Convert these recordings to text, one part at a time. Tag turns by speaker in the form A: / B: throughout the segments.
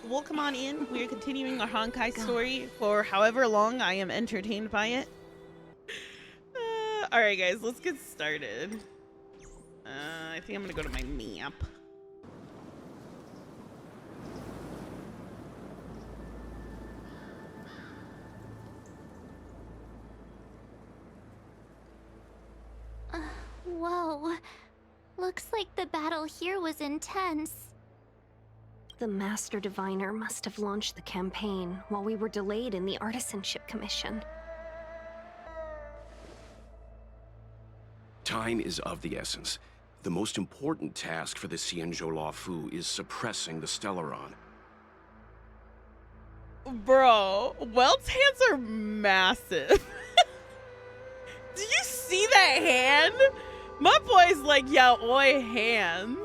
A: welcome on in. We are continuing our Honkai story for however long I am entertained by it. Alright guys, let's get started. I think I'm gonna go to my map.
B: Whoa. Looks like the battle here was intense.
C: The Master Diviner must have launched the campaign while we were delayed in the Artisanship Commission.
D: Time is of the essence. The most important task for the Xianzhou Luofu is suppressing the Stellaron.
A: Bro, Welt's hands are massive. Did you see that hand? My boy's like, yeah, oi, hands.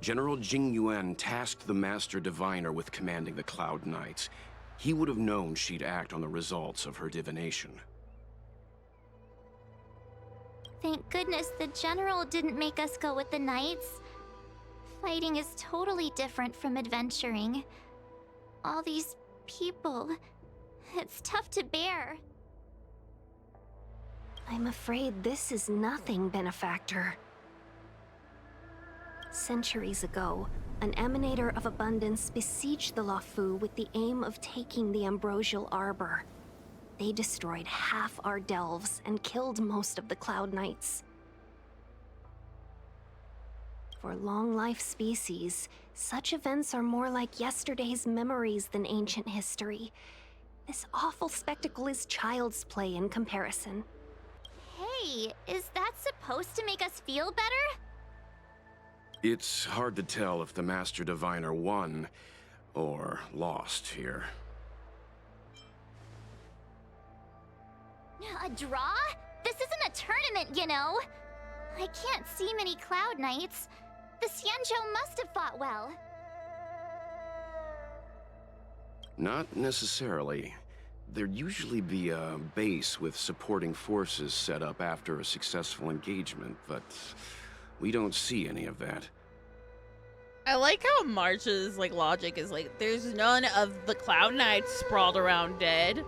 D: General Jing Yuan tasked the Master Diviner with commanding the Cloud Knights. He would have known she'd act on the results of her divination.
B: Thank goodness the General didn't make us go with the Knights. Fighting is totally different from adventuring. All these people, it's tough to bear.
C: I'm afraid this is nothing, Benefactor. Centuries ago, an Emanator of Abundance besieged the Luofu with the aim of taking the Ambrosial Arbor. They destroyed half our delves and killed most of the Cloud Knights. For long-life species, such events are more like yesterday's memories than ancient history. This awful spectacle is child's play in comparison.
B: Hey, is that supposed to make us feel better?
D: It's hard to tell if the Master Diviner won or lost here.
B: A draw? This isn't a tournament, you know. I can't see many Cloud Knights. The Xianzhou must have fought well.
D: Not necessarily. There'd usually be a base with supporting forces set up after a successful engagement, but we don't see any of that.
A: I like how March's logic is there's none of the Cloud Knights sprawled around dead.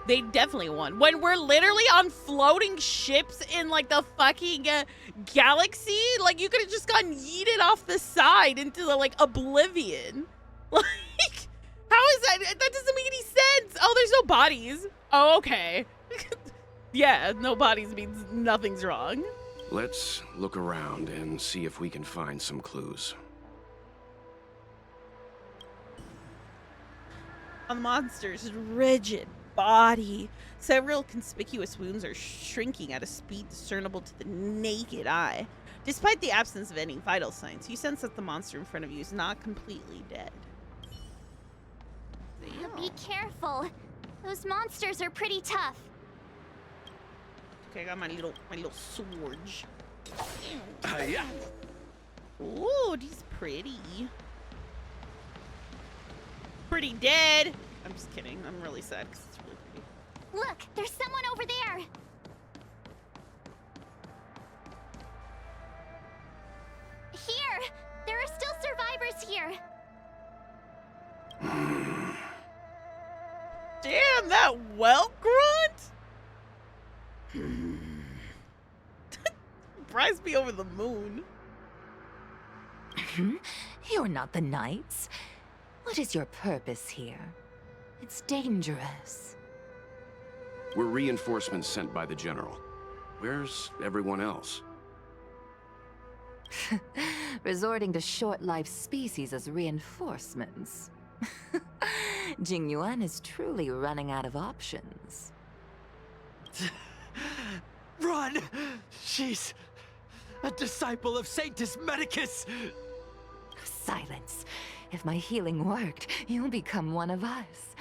A: They definitely won. When we're literally on floating ships in the fucking galaxy, you could have just gotten yeeted off the side into the oblivion. How is that? That doesn't make any sense. Oh, there's no bodies. Oh, okay. Yeah, no bodies means nothing's wrong.
D: Let's look around and see if we can find some clues.
A: On the monster's rigid body, several conspicuous wounds are shrinking at a speed discernible to the naked eye. Despite the absence of any vital signs, you sense that the monster in front of you is not completely dead.
B: Be careful. Those monsters are pretty tough.
A: Okay, I got my little sword.
D: Yeah.
A: Ooh, he's pretty. Pretty dead. I'm just kidding. I'm really sad because it's really pretty.
B: Look, there's someone over there. Here! There are still survivors here.
A: Damn, that Welt grunt! Prize me over the moon.
E: You're not the Knights. What is your purpose here? It's dangerous.
D: We're reinforcements sent by the General. Where's everyone else?
E: Resorting to short-lived species as reinforcements. Jing Yuan is truly running out of options.
F: Run! She's a disciple of Sanctus Medicus!
E: Silence. If my healing worked, you'll become one of us.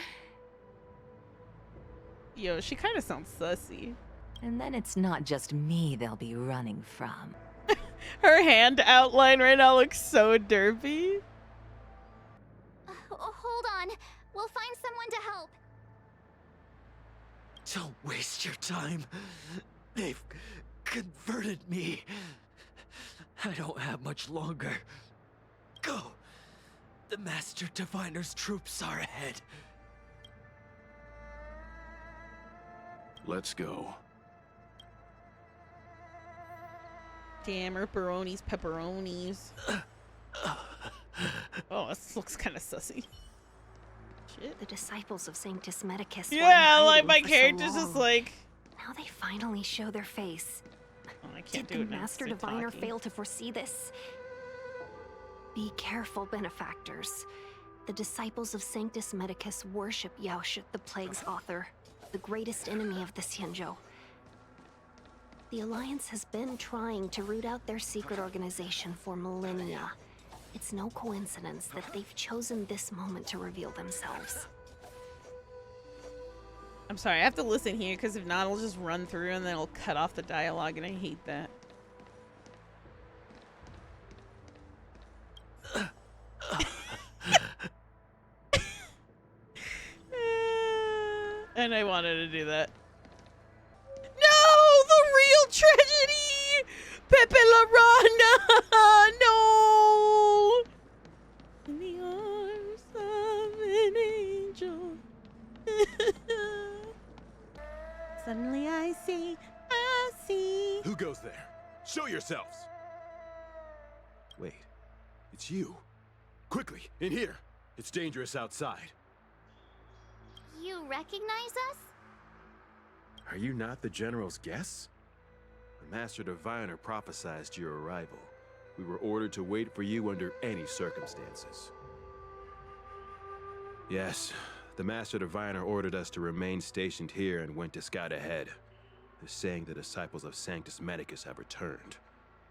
A: Yo, she kind of sounds sussy.
E: And then it's not just me they'll be running from.
A: Her hand outline right now looks so derpy.
B: Hold on. We'll find someone to help.
F: Don't waste your time. They've converted me. I don't have much longer. Go. The Master Diviner's troops are ahead.
D: Let's go.
A: Damn, pepperonis, pepperonis. Oh, this looks kind of sussy. Shit.
C: The disciples of Sanctus Medicus. were in
A: Yeah, like
C: hiding
A: my
C: for so
A: character's just
C: long.
A: like.
C: Now they finally show their face.
A: Oh, I can't
C: Did
A: do
C: the
A: it now.
C: Master
A: Sit
C: Diviner
A: talking.
C: fail to foresee this? Be careful, benefactors. The disciples of Sanctus Medicus worship Yaoshut, the Plague's author, the greatest enemy of the Xianzhou. The Alliance has been trying to root out their secret organization for millennia. It's no coincidence that they've chosen this moment to reveal themselves.
A: I'm sorry, I have to listen here because if not, I'll just run through and then it'll cut off the dialogue, and I hate that. And I wanted to do that. No! The real tragedy! Pepe Laranda! No! In the arms of an angel. Suddenly I see.
G: Who goes there? Show yourselves! Wait, it's you. Quickly, in here. It's dangerous outside.
B: You recognize us?
G: Are you not the General's guests? The Master Diviner prophesized your arrival. We were ordered to wait for you under any circumstances. Yes, the Master Diviner ordered us to remain stationed here and went to scout ahead. They're saying the disciples of Sanctus Medicus have returned.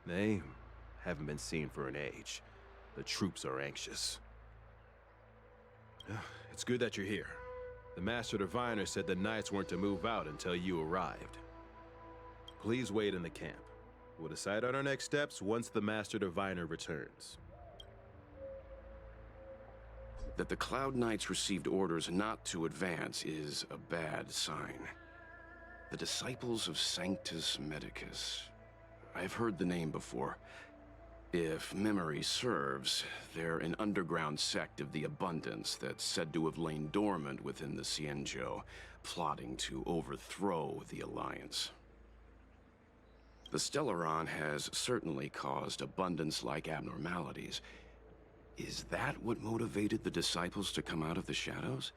G: They haven't been seen for an age. The troops are anxious. It's good that you're here. The Master Diviner said the Knights weren't to move out until you arrived. Please wait in the camp. We'll decide on our next steps once the Master Diviner returns.
D: That the Cloud Knights received orders not to advance is a bad sign. The Disciples of Sanctus Medicus. I've heard the name before. If memory serves, they're an underground sect of the Abundance that's said to have lain dormant within the Xianzhou, plotting to overthrow the Alliance. The Stellaron has certainly caused Abundance-like abnormalities. Is that what motivated the Disciples to come out of the shadows?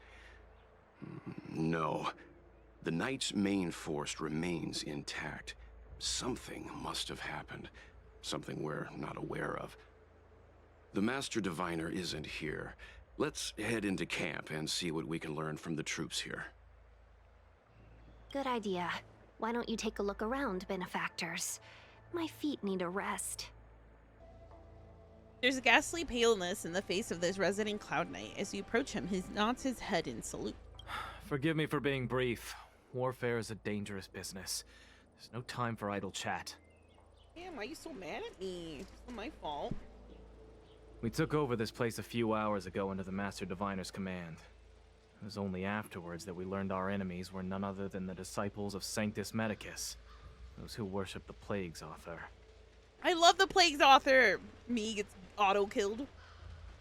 D: No. The Knight's main force remains intact. Something must have happened. Something we're not aware of. The Master Diviner isn't here. Let's head into camp and see what we can learn from the troops here.
C: Good idea. Why don't you take a look around, benefactors? My feet need a rest.
A: There's a ghastly paleness in the face of this resident Cloud Knight. As you approach him, he nods his head in salute.
H: Forgive me for being brief. Warfare is a dangerous business. There's no time for idle chat.
A: Damn, why are you so mad at me? It's not my fault.
H: We took over this place a few hours ago under the Master Diviner's command. It was only afterwards that we learned our enemies were none other than the disciples of Sanctus Medicus, those who worship the Plague's author.
A: I love the Plague's author. Me gets auto-killed.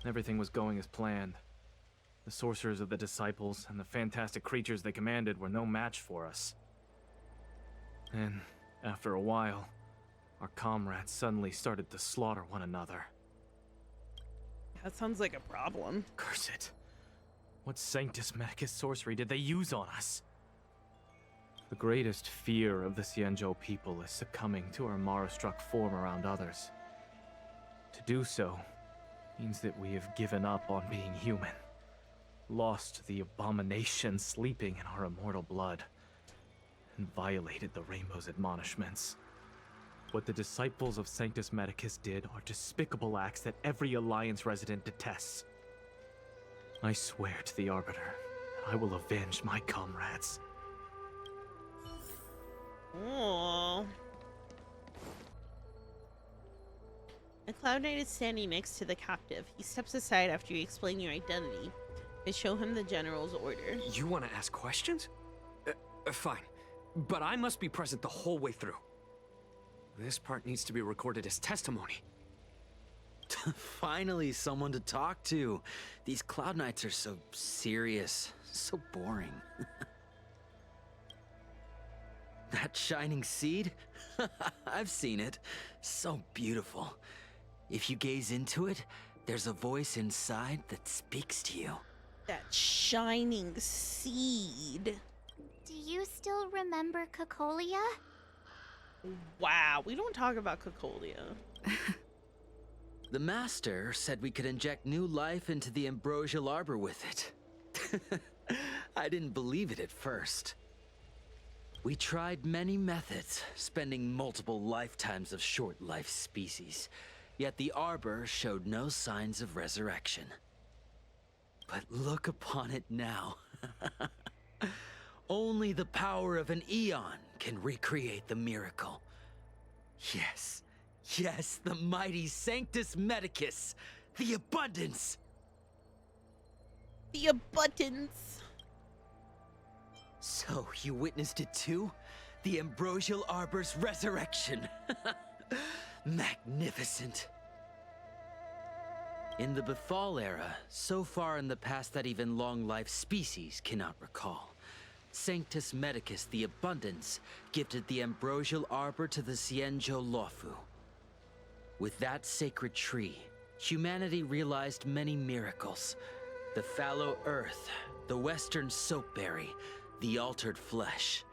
H: Everything was going as planned. The sorcerers of the disciples and the fantastic creatures they commanded were no match for us. And after a while, our comrades suddenly started to slaughter one another.
A: That sounds like a problem.
H: Curse it. What Sanctus Medicus sorcery did they use on us? The greatest fear of the Xianzhou people is succumbing to our Mara-struck form around others. To do so means that we have given up on being human, lost the abomination sleeping in our immortal blood, and violated the Rainbow's admonishments. What the disciples of Sanctus Medicus did are despicable acts that every Alliance resident detests. I swear to the Arbiter that I will avenge my comrades.
A: Aww. The Cloud Knight is standing next to the captive. He steps aside after you explain your identity and show him the General's order.
I: You want to ask questions? Fine. But I must be present the whole way through. This part needs to be recorded as testimony.
J: Finally, someone to talk to. These Cloud Knights are so serious, so boring. That shining seed? I've seen it. So beautiful. If you gaze into it, there's a voice inside that speaks to you.
A: That shining seed.
B: Do you still remember Cocolia?
A: Wow, we don't talk about Cocolia.
J: The Master said we could inject new life into the Ambrosial Arbor with it. I didn't believe it at first. We tried many methods, spending multiple lifetimes of short-life species, yet the Arbor showed no signs of resurrection. But look upon it now. Only the power of an eon can recreate the miracle. Yes, yes, the mighty Sanctus Medicus, the abundance.
A: The abundance.
J: So you witnessed it too? The Ambrosial Arbor's resurrection. Magnificent. In the Befall era, so far in the past that even long-life species cannot recall, Sanctus Medicus the Abundance gifted the Ambrosial Arbor to the Xianzhou Luofu. With that sacred tree, humanity realized many miracles. The fallow earth, the western soapberry, the altered flesh.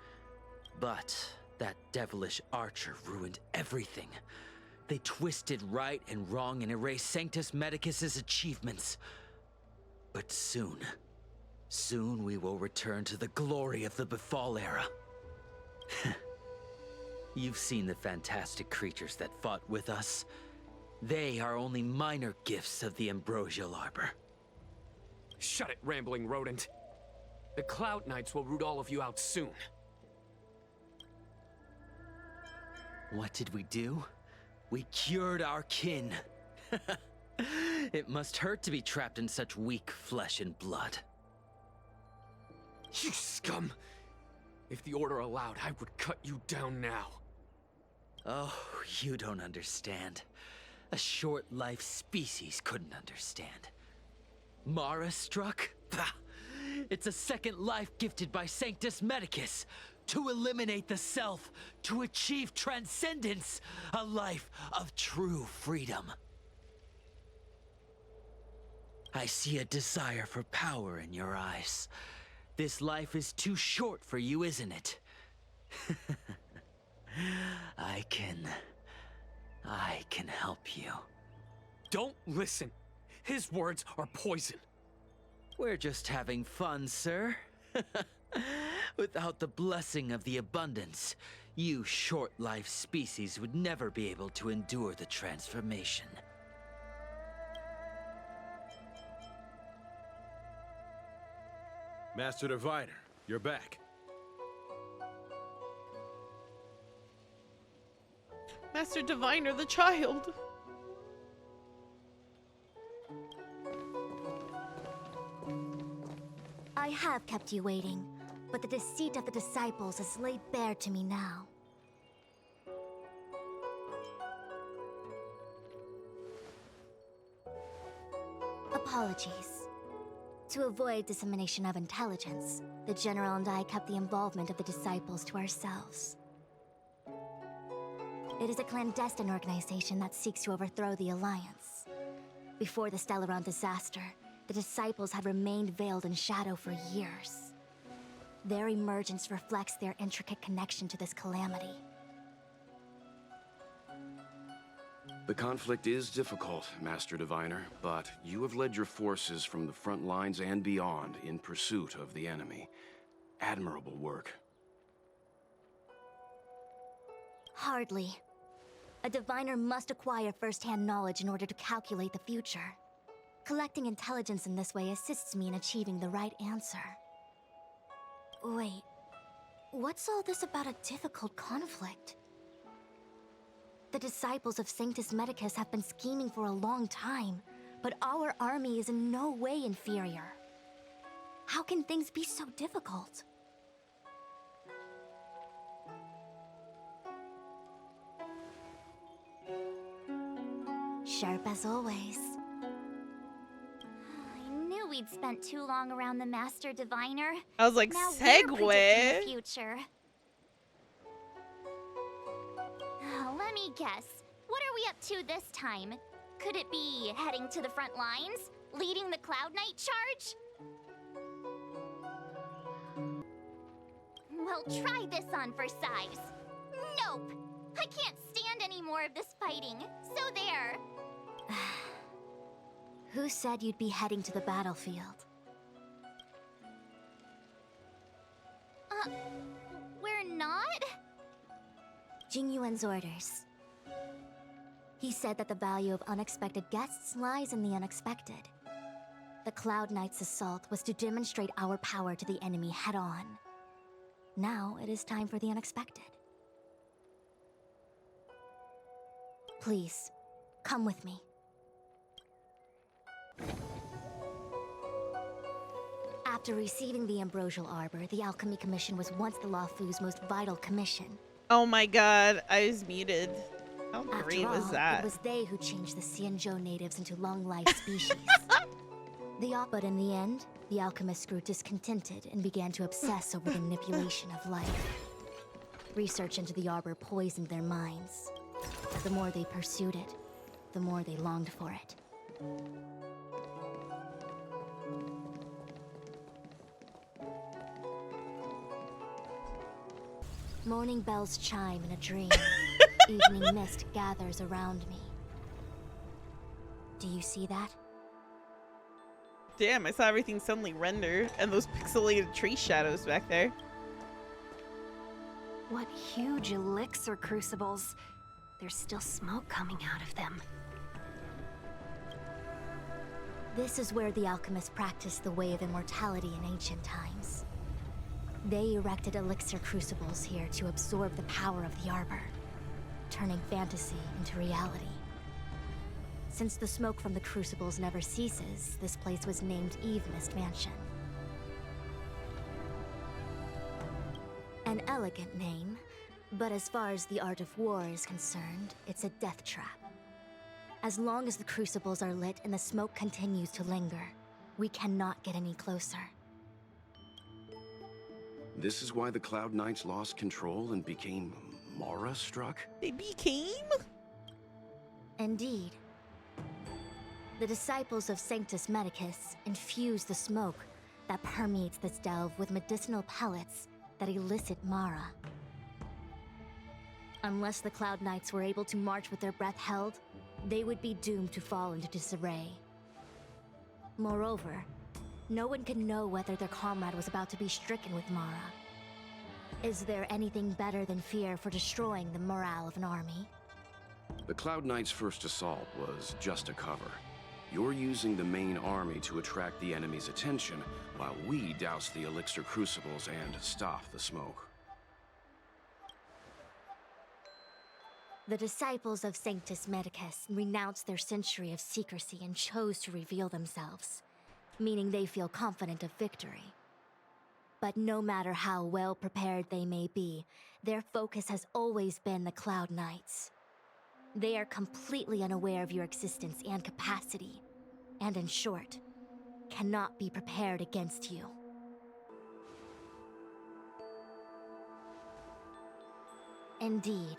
J: But that devilish archer ruined everything. They twisted right and wrong and erased Sanctus Medicus's achievements. But soon we will return to the glory of the Befall era. You've seen the fantastic creatures that fought with us. They are only minor gifts of the Ambrosial Arbor.
I: Shut it, rambling rodent. The Cloud Knights will root all of you out soon.
J: What did we do? We cured our kin. It must hurt to be trapped in such weak flesh and blood.
I: You scum! If the Order allowed, I would cut you down now.
J: Oh, you don't understand. A short-life species couldn't understand. Mara struck? Bah! It's a second life gifted by Sanctus Medicus. To eliminate the self, to achieve transcendence, a life of true freedom. I see a desire for power in your eyes. This life is too short for you, isn't it? I can help you.
I: Don't listen. His words are poison.
J: We're just having fun, sir. Without the blessing of the abundance, you short-life species would never be able to endure the transformation.
G: Master Diviner, you're back.
A: Master Diviner, the child.
B: I have kept you waiting, but the deceit of the disciples is laid bare to me now. Apologies. To avoid dissemination of intelligence, the General and I kept the involvement of the disciples to ourselves. It is a clandestine organization that seeks to overthrow the Alliance. Before the Stellaron disaster, the disciples had remained veiled in shadow for years. Their emergence reflects their intricate connection to this calamity.
D: The conflict is difficult, Master Diviner, but you have led your forces from the front lines and beyond in pursuit of the enemy. Admirable work.
B: Hardly. A diviner must acquire first-hand knowledge in order to calculate the future. Collecting intelligence in this way assists me in achieving the right answer. Wait, what's all this about a difficult conflict? The disciples of Sanctus Medicus have been scheming for a long time, but our army is in no way inferior. How can things be so difficult? Sharp as always. I knew we'd spent too long around the Master Diviner.
A: I was like,
B: Now we're predicting
A: segue.
B: the future. Let me guess. What are we up to this time? Could it be heading to the front lines? Leading the Cloud Knight charge? Well, try this on for size. Nope! I can't stand any more of this fighting. So there. Who said you'd be heading to the battlefield? We're not? Jingyuan's orders. He said that the value of unexpected guests lies in the unexpected. The Cloud Knight's assault was to demonstrate our power to the enemy head-on. Now it is time for the unexpected. Please, come with me. After receiving the Ambrosial Arbor, the Alchemy Commission was once the Luofu's most vital commission.
A: Oh my god, I was muted. How great
B: After all,
A: was that?
B: it was they who changed the Xianzhou natives into long-life species. But in the end, the alchemists grew discontented and began to obsess over the manipulation of life. Research into the arbor poisoned their minds. The more they pursued it, the more they longed for it. Morning bells chime in a dream. Evening mist gathers around me. Do you see that?
A: Damn, I saw everything suddenly render and those pixelated tree shadows back there.
C: What huge elixir crucibles. There's still smoke coming out of them.
B: This is where the alchemists practiced the way of immortality in ancient times. They erected elixir crucibles here to absorb the power of the arbor, turning fantasy into reality. Since the smoke from the crucibles never ceases, this place was named Eve Mist Mansion. An elegant name, but as far as the art of war is concerned, it's a death trap. As long as the crucibles are lit and the smoke continues to linger, we cannot get any closer.
D: This is why the Cloud Knights lost control and became Mara-struck?
A: They became?
B: Indeed. The disciples of Sanctus Medicus infuse the smoke that permeates this delve with medicinal pellets that elicit Mara. Unless the Cloud Knights were able to march with their breath held, they would be doomed to fall into disarray. Moreover, no one could know whether their comrade was about to be stricken with Mara. Is there anything better than fear for destroying the morale of an army?
D: The Cloud Knights' first assault was just a cover. You're using the main army to attract the enemy's attention, while we douse the elixir crucibles and stop the smoke.
B: The disciples of Sanctus Medicus renounced their century of secrecy and chose to reveal themselves, meaning they feel confident of victory. But no matter how well prepared they may be, their focus has always been the Cloud Knights. They are completely unaware of your existence and capacity, and in short, cannot be prepared against you. Indeed,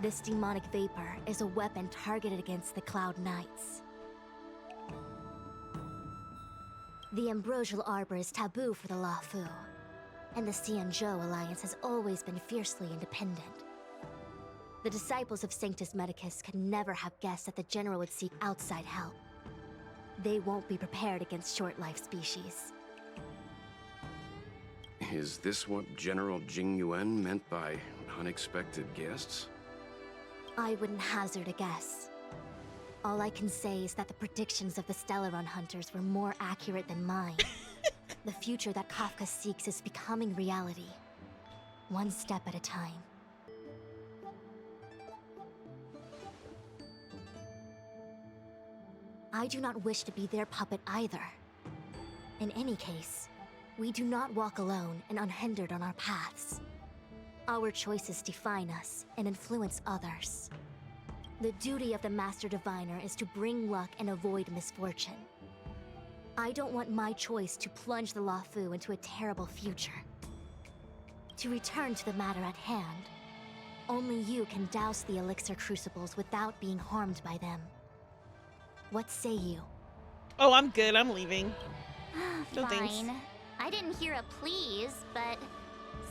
B: this demonic vapor is a weapon targeted against the Cloud Knights. The Ambrosial Arbor is taboo for the Luofu, and the Xianzhou Alliance has always been fiercely independent. The disciples of Sanctus Medicus could never have guessed that the General would seek outside help. They won't be prepared against short-life species.
D: Is this what General Jingyuan meant by unexpected guests?
B: I wouldn't hazard a guess. All I can say is that the predictions of the Stellaron hunters were more accurate than mine. The future that Kafka seeks is becoming reality, one step at a time. I do not wish to be their puppet either. In any case, we do not walk alone and unhindered on our paths. Our choices define us and influence others.
K: The duty of the Master Diviner is to bring luck and avoid misfortune. I don't want my choice to plunge the Luofu into a terrible future. To return to the matter at hand, only you can douse the elixir crucibles without being harmed by them. What say you?
A: Oh, I'm good. I'm leaving. No thanks.
B: Fine. I didn't hear a please, but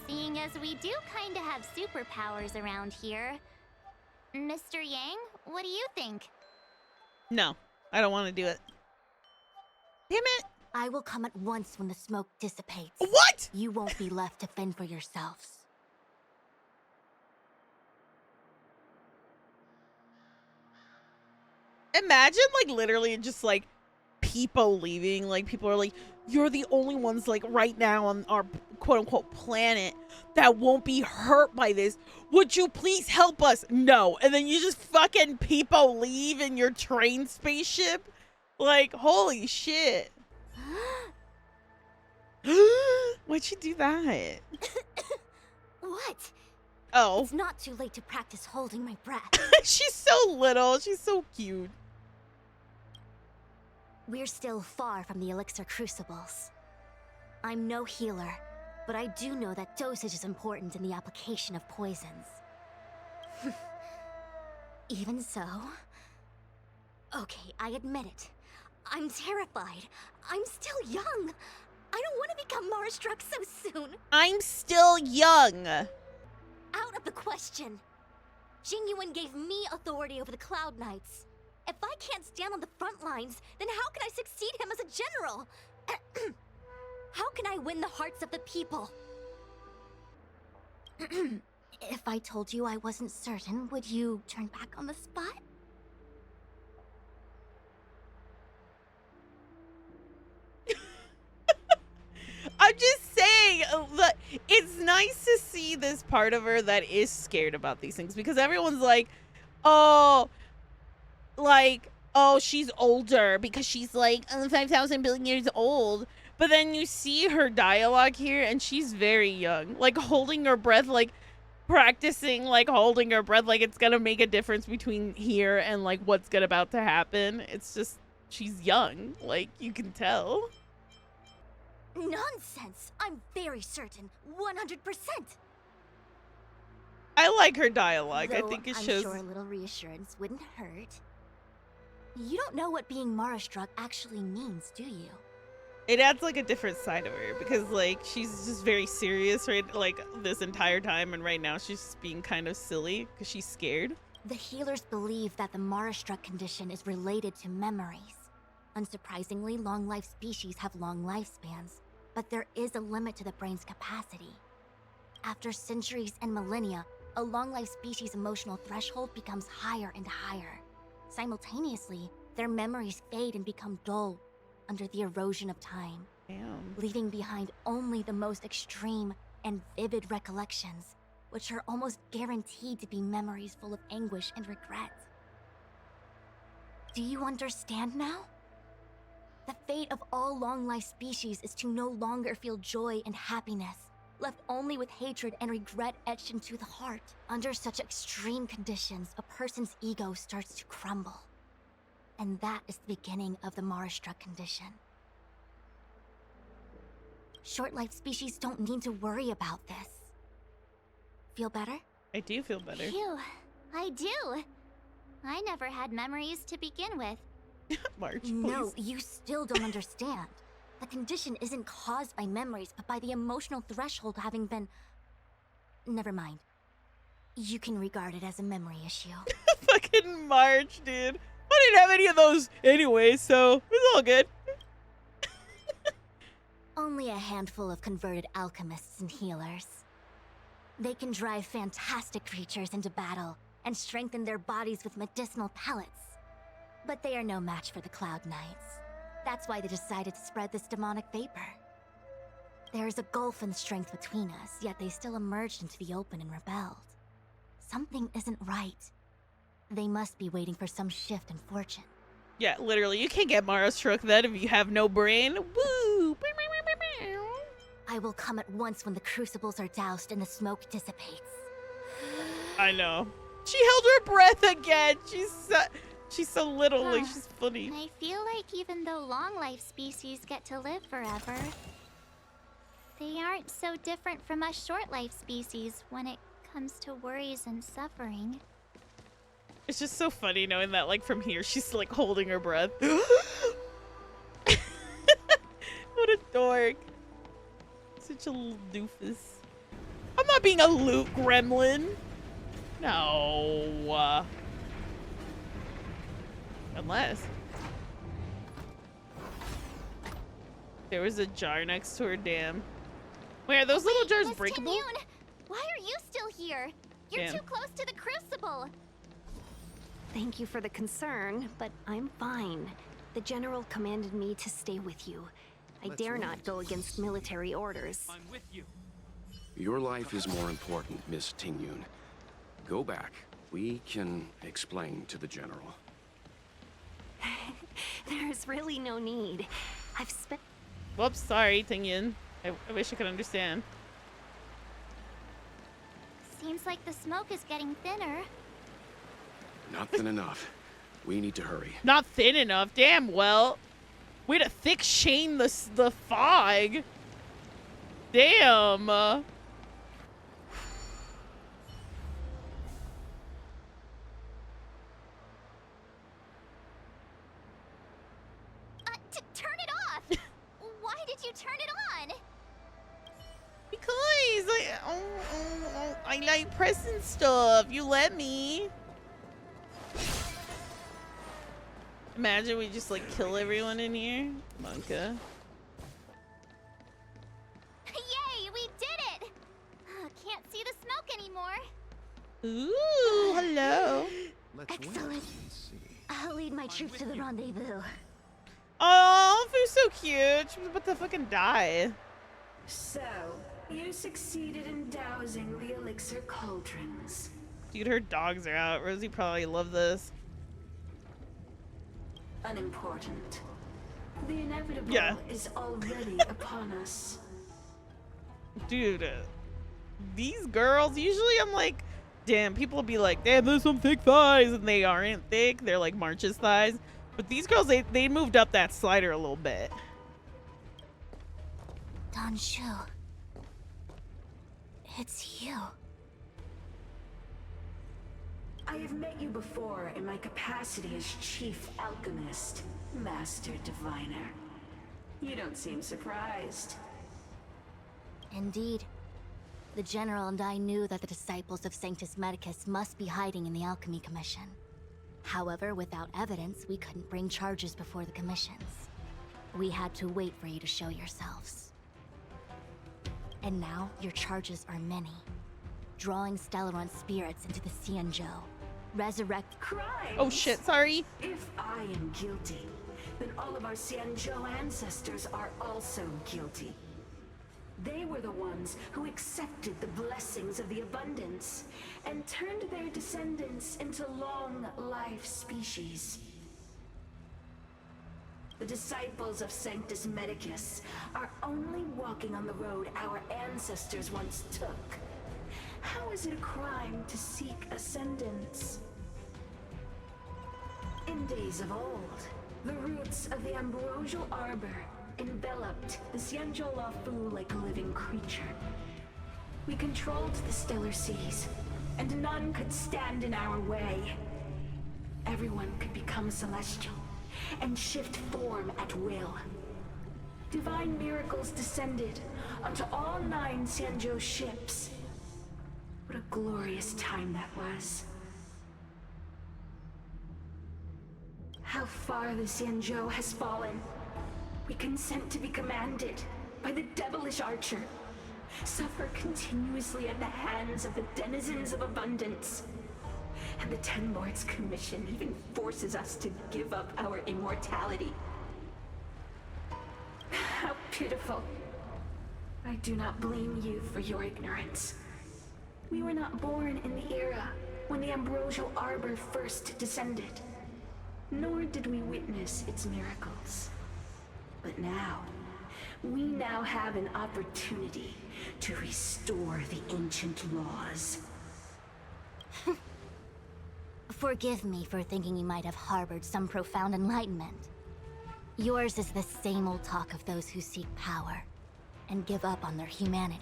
B: seeing as we do kind of have superpowers around here, Mr. Yang, what do you think?
A: No, I don't want to do it. Damn it.
K: I will come at once when the smoke dissipates.
A: What?
K: You won't be left to fend for yourselves.
A: Imagine, like, literally just, like, people leaving. Like, people are like, you're the only ones, like, right now on our quote-unquote planet that won't be hurt by this. Would you please help us? No. And then you just fucking people leave in your train spaceship? Like, holy shit. Why'd you do that?
K: What?
A: Oh.
K: It's not too late to practice holding my breath.
A: She's so little. She's so cute.
K: We're still far from the elixir crucibles. I'm no healer, but I do know that dosage is important in the application of poisons. Even so... Okay, I admit it. I'm terrified. I'm still young. I don't want to become Mara-struck so soon.
A: I'm still young.
K: Out of the question. Jingyuan gave me authority over the Cloud Knights. If I can't stand on the front lines, then how can I succeed him as a general? How can I win the hearts of the people? If I told you I wasn't certain, would you turn back on the spot?
A: I'm just saying that it's nice to see this part of her that is scared about these things, because everyone's like, oh, she's older because she's like 5,000 billion years old. But then you see her dialogue here and she's very young, like holding her breath, like practicing, like holding her breath, like it's gonna make a difference between here and like what's about to happen. It's just, she's young, like you can tell.
K: Nonsense! I'm very certain, 100%.
A: I like her dialogue.
K: Though
A: I think it
K: I'm
A: shows.
K: sure a little reassurance wouldn't hurt. You don't know what being Mara-struck actually means, do you?
A: It adds like a different side of her, because like she's just very serious, right? Like this entire time, and right now she's just being kind of silly because she's scared.
K: The healers believe that the Mara-struck condition is related to memories. Unsurprisingly, long-life species have long lifespans, but there is a limit to the brain's capacity. After centuries and millennia, a long-life species' emotional threshold becomes higher and higher. Simultaneously, their memories fade and become dull under the erosion of time, leaving behind only the most extreme and vivid recollections, which are almost guaranteed to be memories full of anguish and regret. Do you understand now? The fate of all long-life species is to no longer feel joy and happiness, left only with hatred and regret etched into the heart. Under such extreme conditions, a person's ego starts to crumble. And that is the beginning of the Mara-struck condition. Short-life species don't need to worry about this. Feel better?
A: I do feel better.
B: Phew, I do. I never had memories to begin with.
A: March, please.
K: No, you still don't understand. The condition isn't caused by memories, but by the emotional threshold having been... Never mind. You can regard it as a memory issue.
A: Fucking March, dude. I didn't have any of those anyway, so it's all good.
K: Only a handful of converted alchemists and healers. They can drive fantastic creatures into battle and strengthen their bodies with medicinal pellets. But they are no match for the Cloud Knights. That's why they decided to spread this demonic vapor. There is a gulf in strength between us, yet they still emerged into the open and rebelled. Something isn't right. They must be waiting for some shift in fortune.
A: Yeah, literally, you can't get Mara-struck then if you have no brain. Woo!
K: I will come at once when the crucibles are doused and the smoke dissipates.
A: I know. She held her breath again. She's so little, like she's funny.
B: I feel like even though long life species get to live forever, they aren't so different from us short life species when it comes to worries and suffering.
A: It's just so funny knowing that, like, from here she's like holding her breath. What a dork. Such a little doofus. I'm not being a loot gremlin. No. Unless there was a jar next to her dam. Wait, are those little jars
B: Miss
A: breakable?
B: Ting-Yun, why are you still here? You're
A: Damn.
B: too close to the crucible.
C: Thank you for the concern, but I'm fine. The General commanded me to stay with you. I dare not go against military orders.
I: I'm with you.
D: Your life is more important, Miss Ting-Yun. Go back. We can explain to the General.
C: There's really no need. I've spent...
A: Whoops, sorry, Ting-Yun. I wish I could understand.
B: Seems like the smoke is getting thinner.
D: Not thin enough. We need to hurry.
A: Not thin enough. Damn well. Way to thick shame the fog. Damn.
B: Turn it off! Why did you turn it on?
A: Because I like pressing stuff. You let me. Imagine we just like kill everyone in here. Monka.
B: Yay, we did it! Can't see the smoke anymore.
A: Ooh, hello.
K: Excellent. I'll lead my troops to the rendezvous.
A: Oh, Fu's so cute. She was about to fucking die.
L: So, you succeeded in dousing the elixir cauldrons.
A: Dude, her dogs are out. Rosie probably loved this.
L: Unimportant. The inevitable is already upon us.
A: Dude, these girls, usually I'm like, damn, people will be like, damn, there's some thick thighs, and they aren't thick. They're like March's thighs. But these girls, they moved up that slider a little bit.
K: Don Shu. It's you.
L: I have met you before in my capacity as Chief Alchemist, Master Diviner. You don't seem surprised.
K: Indeed. The General and I knew that the disciples of Sanctus Medicus must be hiding in the Alchemy Commission. However, without evidence, we couldn't bring charges before the commissions. We had to wait for you to show yourselves. And now, your charges are many. Drawing Stellaron spirits into the Xianzhou. Resurrect
L: crimes.
A: Oh shit, sorry.
L: If I am guilty, then all of our Xianzhou ancestors are also guilty. They were the ones who accepted the blessings of the abundance and turned their descendants into long-life species. The disciples of Sanctus Medicus are only walking on the road our ancestors once took. How is it a crime to seek ascendance? In days of old, the roots of the ambrosial arbor enveloped the Xianzhou Lafu like a living creature. We controlled the stellar seas, and none could stand in our way. Everyone could become celestial and shift form at will. Divine miracles descended onto all 9 Xianzhou ships. What a glorious time that was. How far the Xianzhou has fallen. We consent to be commanded by the devilish archer. Suffer continuously at the hands of the denizens of abundance. And the Ten Lords Commission even forces us to give up our immortality. How pitiful. I do not blame you for your ignorance. We were not born in the era when the ambrosial arbor first descended, nor did we witness its miracles. But now, we now have an opportunity to restore the ancient laws.
K: Forgive me for thinking you might have harbored some profound enlightenment. Yours is the same old talk of those who seek power and give up on their humanity.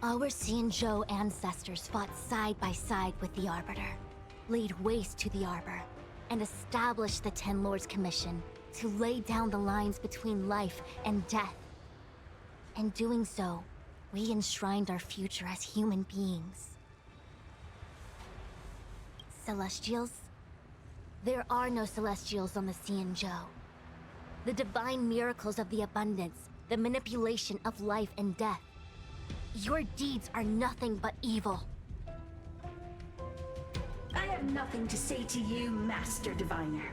K: Our Xianzhou ancestors fought side by side with the Arbiter, laid waste to the Arbor, and established the Ten Lords Commission to lay down the lines between life and death. In doing so, we enshrined our future as human beings. Celestials? There are no Celestials on the Xianzhou. The divine miracles of the abundance, the manipulation of life and death. Your deeds are nothing but evil.
L: I have nothing to say to you, Master Diviner.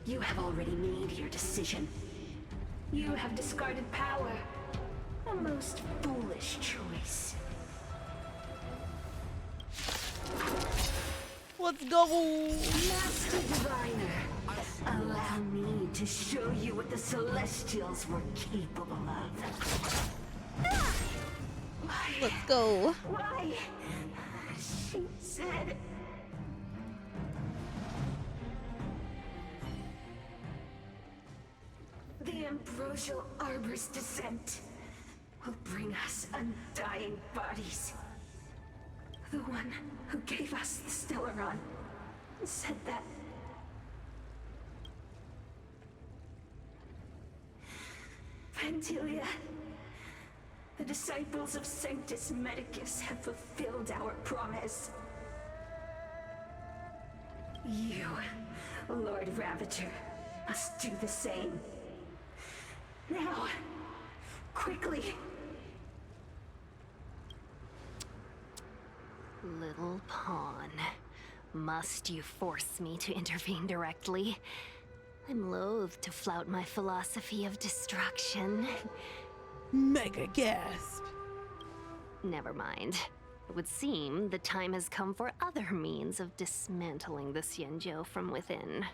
L: You have already made your decision. You have discarded power. A most foolish choice.
A: Let's go!
L: Master Diviner, allow me to show you what the Celestials were capable of.
A: Let's go.
L: Why? She said... The Ambrosial Arbor's descent will bring us undying bodies. The one who gave us the Stellaron said that... Pantilia, the disciples of Sanctus Medicus have fulfilled our promise. You, Lord Ravager, must do the same. Now, quickly.
C: Little pawn. Must you force me to intervene directly? I'm loath to flout my philosophy of destruction.
A: Mega gasp.
C: Never mind. It would seem the time has come for other means of dismantling the Xianzhou from within.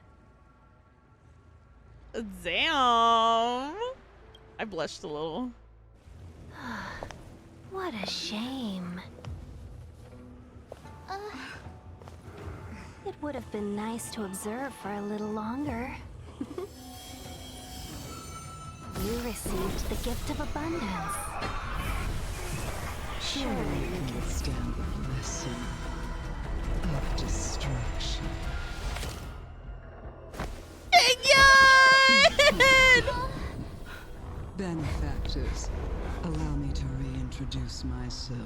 A: Damn. I blushed a little.
C: What a shame. It would have been nice to observe for a little longer. You received the gift of abundance. Surely you can
M: stand the lesson of destruction. Benefactors, allow me to reintroduce myself.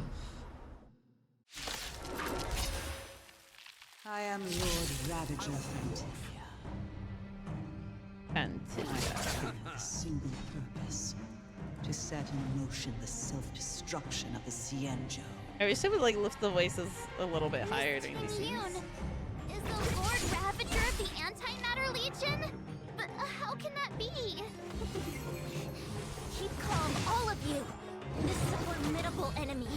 M: I am Lord Ravager Fantilia. I have a single purpose: to set in motion the self-destruction of the Xianzhou.
A: I wish I would like lift the voices a little bit higher during these scenes.
B: Is the Lord Ravager of the Antimatter Legion? But how can that be?
K: Keep calm, all of you. This is a formidable enemy.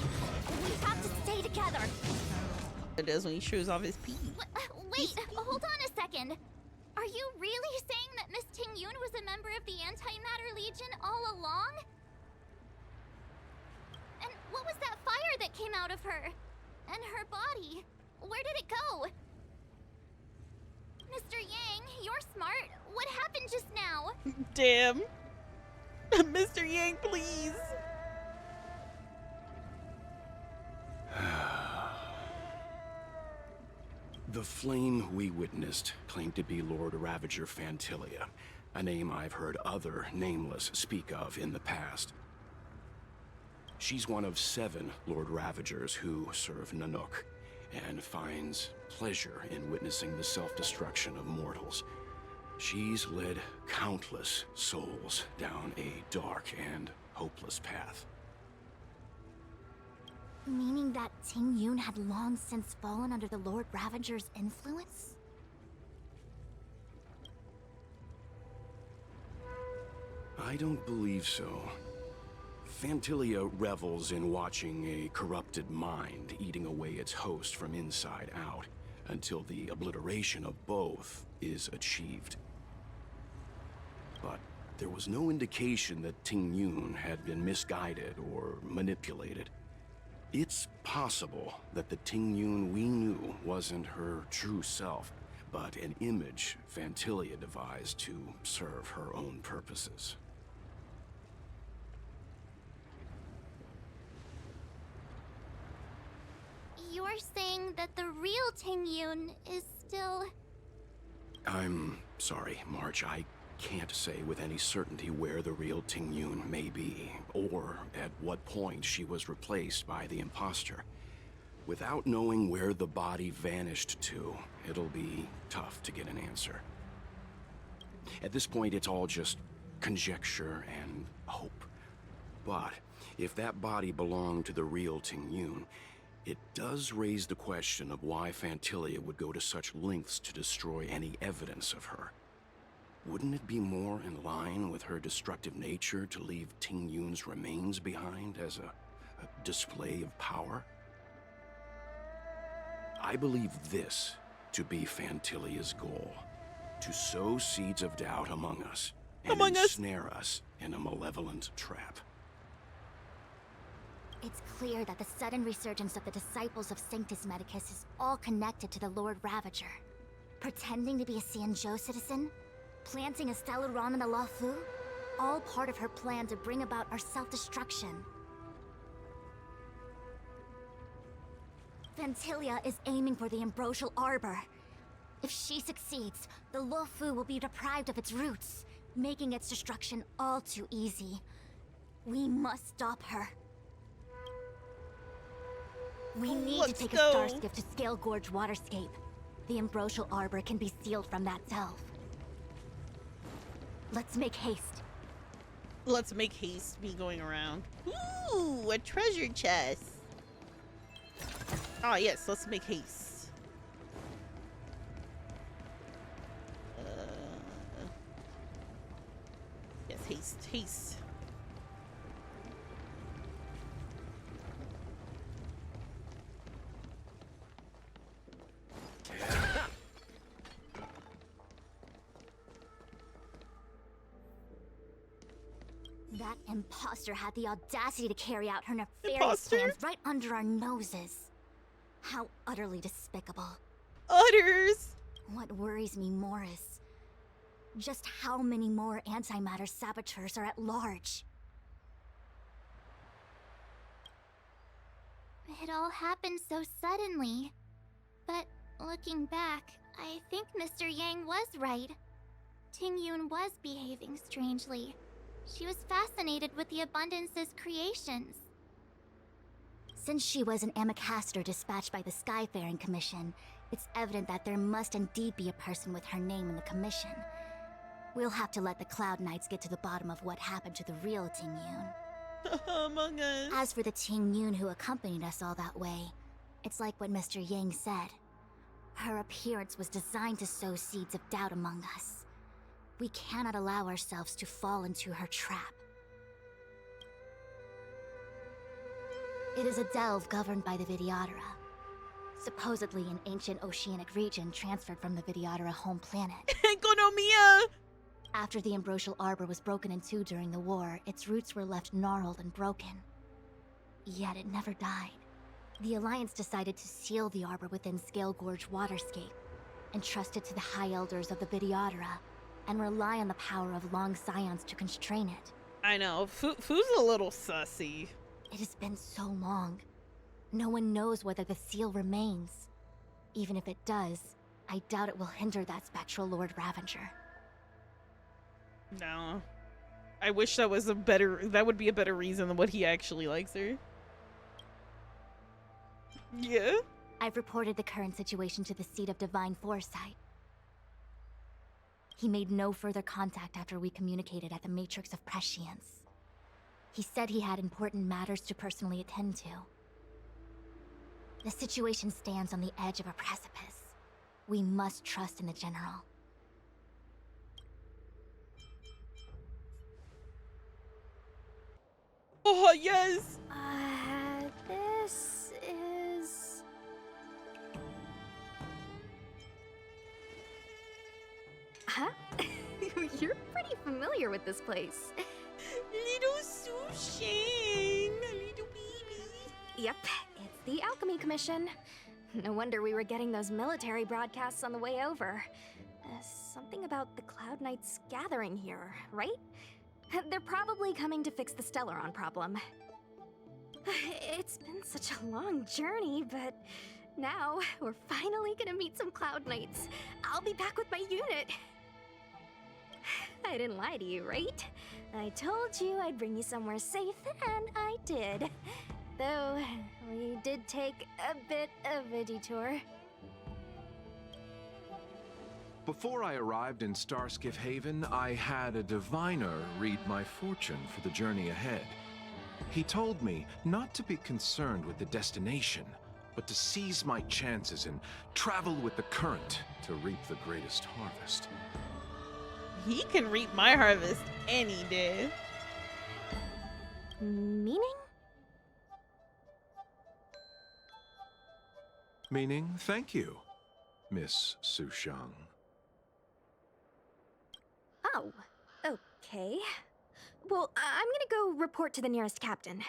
K: We have to stay together.
A: It is when he shows off his pee.
B: Wait, hold on a second. Are you really saying that Miss Ting-Yun was a member of the Antimatter Legion all along? And what was that fire that came out of her? And her body? Where did it go? Mr. Yang, you're smart. What happened just now?
A: Damn. Mr. Yang, please.
D: The flame we witnessed claimed to be Lord Ravager Fantilia, a name I've heard other Nameless speak of in the past. She's one of 7 Lord Ravagers who serve Nanook, and finds pleasure in witnessing the self-destruction of mortals. She's led countless souls down a dark and hopeless path.
K: Meaning that Ting-Yun had long since fallen under the Lord Ravager's influence?
D: I don't believe so. Fantilia revels in watching a corrupted mind eating away its host from inside out, until the obliteration of both is achieved. But there was no indication that Ting-Yun had been misguided or manipulated. It's possible that the Ting Yun we knew wasn't her true self, but an image Fantilia devised to serve her own purposes.
B: You're saying that the real Ting Yun is still...
D: I'm sorry, March. I can't say with any certainty where the real Ting Yun may be, or at what point she was replaced by the imposter. Without knowing where the body vanished to, it'll be tough to get an answer. At this point, it's all just conjecture and hope. But if that body belonged to the real Ting Yun, it does raise the question of why Fantilia would go to such lengths to destroy any evidence of her. Wouldn't it be more in line with her destructive nature to leave Ting Yun's remains behind as a display of power? I believe this to be Fantilia's goal: to sow seeds of doubt among us and ensnare us in a malevolent trap.
K: It's clear that the sudden resurgence of the disciples of Sanctus Medicus is all connected to the Lord Ravager. Pretending to be a Xianzhou citizen? Planting a Stellaron in the Luofu? All part of her plan to bring about our self-destruction. Fantilia is aiming for the Ambrosial Arbor. If she succeeds, the Luofu will be deprived of its roots, making its destruction all too easy. We must stop her. We need to take a star skiff to Scale Gorge Waterscape. The Ambrosial Arbor can be sealed from that delve. Let's make haste.
A: Let's make haste be going around. Ooh, a treasure chest. Ah, yes, let's make haste. Yes, haste, haste.
K: That imposter had the audacity to carry out her nefarious plans right under our noses. How utterly despicable.
A: Utters!
K: What worries me more is just how many more antimatter saboteurs are at large.
B: It all happened so suddenly. But looking back, I think Mr. Yang was right. Ting Yun was behaving strangely. She was fascinated with the Abundance's creations.
K: Since she was an Amicastor dispatched by the Skyfaring Commission, it's evident that there must indeed be a person with her name in the commission. We'll have to let the Cloud Knights get to the bottom of what happened to the real Ting Yun.
A: Among Us.
K: As for the Ting Yun who accompanied us all that way, it's like what Mr. Yang said. Her appearance was designed to sow seeds of doubt among us. We cannot allow ourselves to fall into her trap. It is a delve governed by the Vidyadhara. Supposedly an ancient oceanic region transferred from the Vidyadhara home planet.
A: Economia!
K: After the Ambrosial Arbor was broken in two during the war, its roots were left gnarled and broken. Yet it never died. The Alliance decided to seal the Arbor within Scale Gorge Waterscape, entrust it to the High Elders of the Vidyadhara, and rely on the power of Long Scions to constrain it.
A: I know, Fu's a little sussy.
K: It has been so long. No one knows whether the seal remains. Even if it does, I doubt it will hinder that spectral Lord Ravager.
A: No. I wish that was that would be a better reason than what he actually likes her. Yeah?
K: I've reported the current situation to the Seat of Divine Foresight. He made no further contact after we communicated at the Matrix of Prescience. He said he had important matters to personally attend to. The situation stands on the edge of a precipice. We must trust in the General.
A: Oh, yes!
C: This is... Huh? You're pretty familiar with this place.
A: Little Susheng, little baby.
C: Yep, it's the Alchemy Commission. No wonder we were getting those military broadcasts on the way over. Something about the Cloud Knights gathering here, right? They're probably coming to fix the Stellaron problem. It's been such a long journey, but now we're finally gonna meet some Cloud Knights. I'll be back with my unit. I didn't lie to you, right? I told you I'd bring you somewhere safe, and I did. Though, we did take a bit of a detour.
D: Before I arrived in Starskiff Haven, I had a diviner read my fortune for the journey ahead. He told me not to be concerned with the destination, but to seize my chances and travel with the current to reap the greatest harvest.
A: He can reap my harvest any day.
C: Meaning?
D: Meaning, thank you, Miss Sushang.
C: Oh, okay. Well, I'm gonna go report to the nearest captain.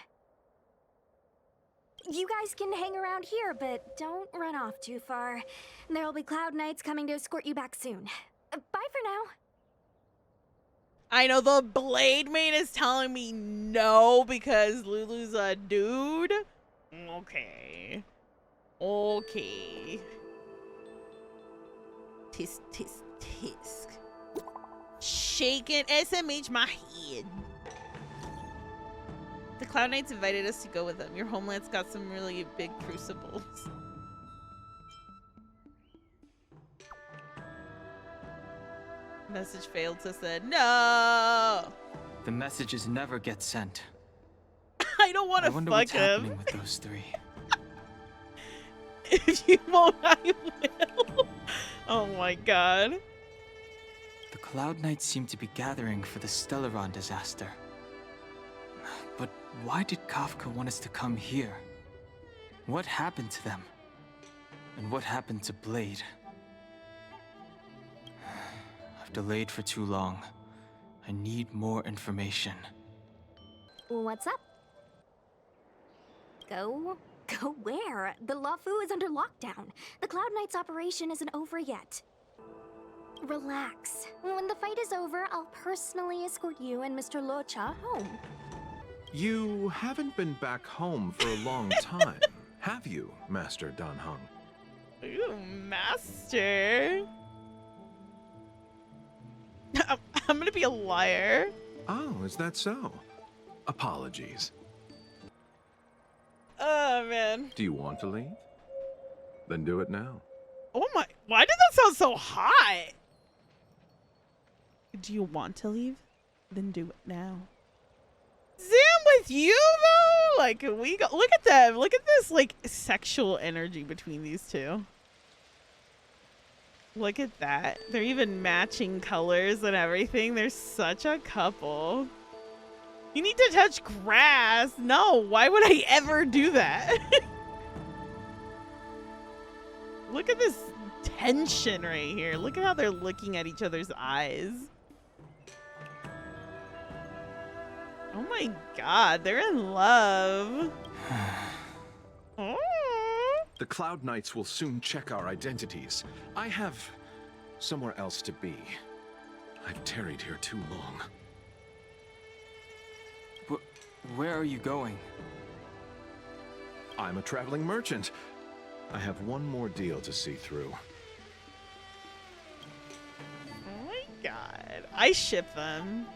C: You guys can hang around here, but don't run off too far. There'll be Cloud Knights coming to escort you back soon. Bye for now.
A: I know the Blade Main is telling me no because Lulu's a dude. Okay. Okay. Tisk, tisk, tisk. Shaking SMH my head. The Cloud Knights invited us to go with them. Your homeland's got some really big crucibles. Message failed, so said no.
H: The messages never get sent.
A: I don't want to
H: wonder
A: fuck
H: what's
A: him.
H: happening with those three.
A: If you won't, I will. Oh my god.
H: The Cloud Knights seem to be gathering for the Stellaron disaster. But why did Kafka want us to come here? What happened to them? And what happened to Blade? I've delayed for too long. I need more information.
C: What's up? Go where? The Lafu is under lockdown. The Cloud Knights operation isn't over yet. Relax. When the fight is over, I'll personally escort you and Mr. Locha home.
D: You haven't been back home for a long time, have you, Master Danheng?
A: Ooh, Master. I'm gonna be a liar.
D: Oh, is that so? Apologies.
A: Oh, man.
D: Do you want to leave? Then do it now.
A: Oh my, why did that sound so hot? Do you want to leave? Then do it now. Zam with you though? Like, we go, look at them. Look at this, like, sexual energy between these two. Look at that. They're even matching colors and everything. They're such a couple. You need to touch grass. No, why would I ever do that? Look at this tension right here. Look at how they're looking at each other's eyes. Oh my god, they're in love. Oh.
D: The Cloud Knights will soon check our identities. I have somewhere else to be. I've tarried here too long.
H: Where are you going?
D: I'm a traveling merchant. I have one more deal to see through.
A: Oh my god. I ship them.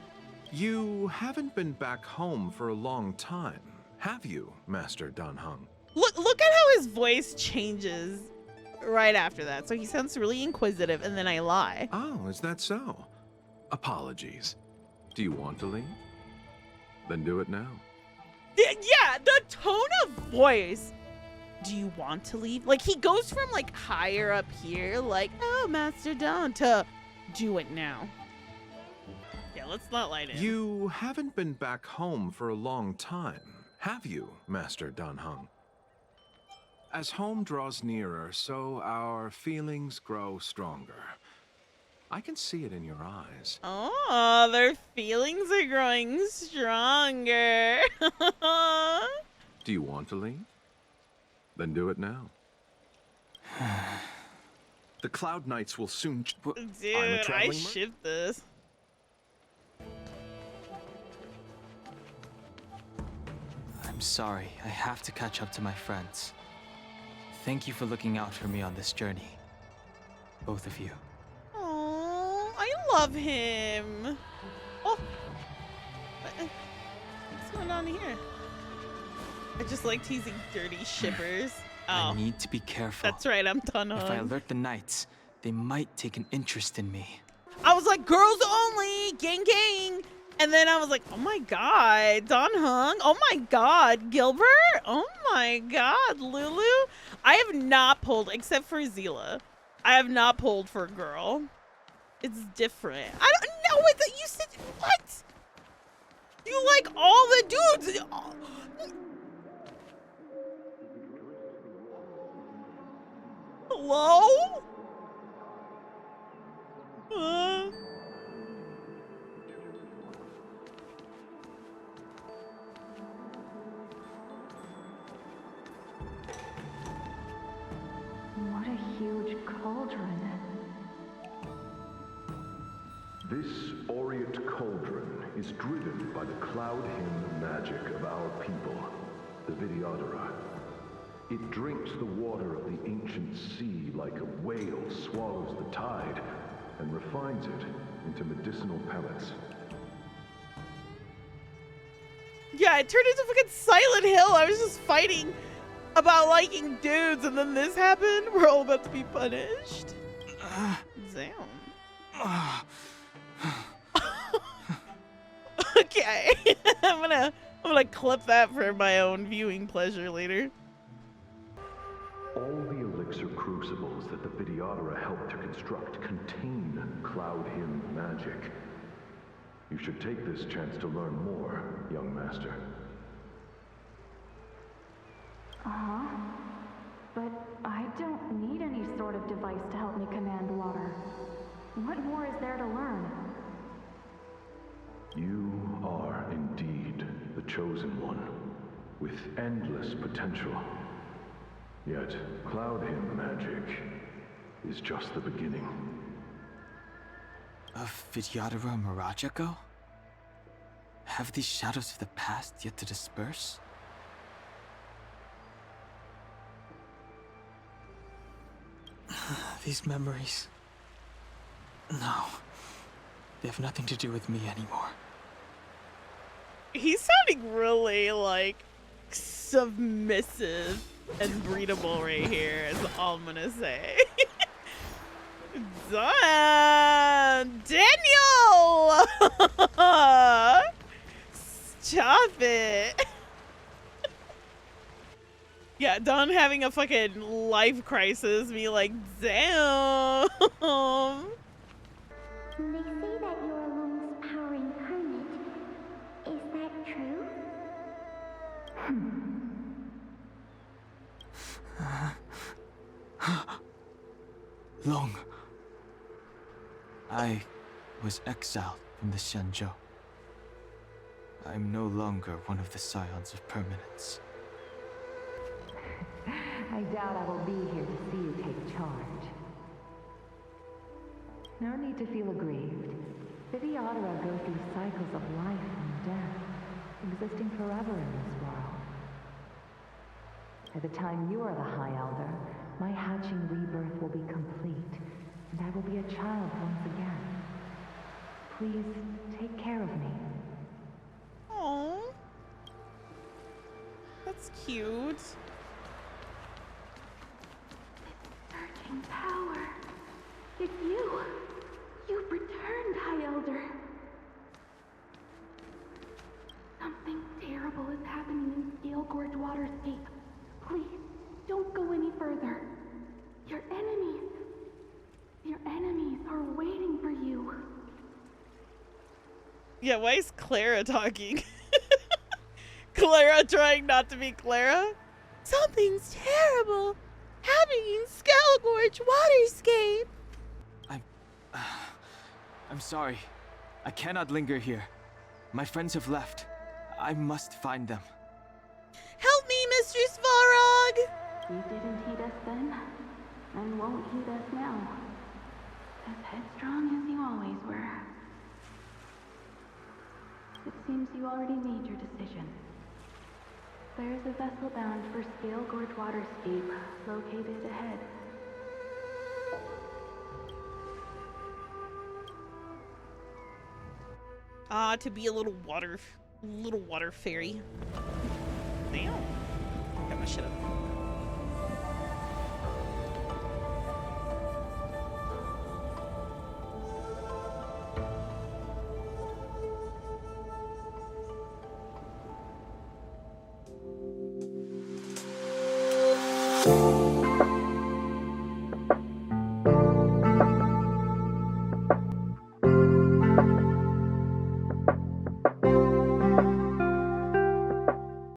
D: You haven't been back home for a long time, have you, Master Danheng?
A: Look at how his voice changes right after that. So he sounds really inquisitive, and then I lie.
D: Oh, is that so? Apologies. Do you want to leave? Then do it now.
A: Yeah, the tone of voice. Do you want to leave? Like, he goes from, like, higher up here, like, oh, Master Don, to do it now. Yeah, let's not lie to him.
D: You haven't been back home for a long time, have you, Master Danheng? As home draws nearer, so our feelings grow stronger. I can see it in your eyes.
A: Oh, their feelings are growing stronger.
D: Do you want to leave?
G: Then do it now. The Cloud Knights will soon.
A: Dude, I ship this.
H: I'm sorry. I have to catch up to my friends. Thank you for looking out for me on this journey. Both of you.
A: Oh, I love him. Oh, what's going on here? I just like teasing dirty shippers. Oh,
H: I need to be careful.
A: that's right, I'm done.
H: If I alert the knights, they might take an interest in me.
A: I was like, girls only, gang gang. And then I was like, oh my god, Don Hung. Oh my god, Gilbert. Oh my god, Lulu. I have not pulled, except for Zila. I have not pulled for a girl. It's different. I don't know what you said. What? You like all the dudes. Hello?
L: What a huge cauldron.
N: This aureate cauldron is driven by the cloud hymn magic of our people, the Vidyadhara. It drinks the water of the ancient sea like a whale swallows the tide and refines it into medicinal pellets.
A: Yeah, it turned into fucking Silent Hill. I was just fighting about liking dudes, and then this happened. We're all about to be punished. Damn. Okay, I'm gonna clip that for my own viewing pleasure later.
N: All the elixir crucibles that the Vidyadhara helped to construct contain cloud hymn magic. You should take this chance to learn more, young master.
L: Uh-huh. But I don't need any sort of device to help me command water. What more is there to learn?
N: You are indeed the chosen one, with endless potential. Yet, cloud hymn magic is just the beginning.
H: Of Vidyadhara Mirajako? Have these shadows of the past yet to disperse? These memories... No. They have nothing to do with me anymore.
A: He's sounding really, like, submissive and breedable right here, is all I'm gonna say. Daniel! Stop it. Yeah, Don having a fucking life crisis, me like, damn.
B: They say that you're Lung's power incarnate. Is that true?
H: Long. I was exiled from the Xianzhou. I'm no longer one of the Scions of Permanence.
L: I doubt I will be here to see you take charge. No need to feel aggrieved. Vidyadhara go through cycles of life and death, existing forever in this world. By the time you are the High Elder, my hatching rebirth will be complete, and I will be a child once again. Please take care of me.
A: Aww. That's cute.
L: Surging power. It's you. You've returned, High Elder. Something terrible is happening in Scale Gorge Waterscape. Please, don't go any further. Your enemies are waiting for you.
A: Yeah, why is Clara talking? Clara trying not to be Clara? Something's terrible happening in Scale Gorge Waterscape.
H: I'm sorry. I cannot linger here. My friends have left. I must find them.
A: Help me, Mistress Varog!
O: You didn't heed us then, and won't heed us now. As headstrong as you always were. It seems you already made your decision. There is a vessel bound for Scale Gorge Waterscape, located ahead.
A: Ah, to be a little water fairy. Damn. Got my shit up.
P: you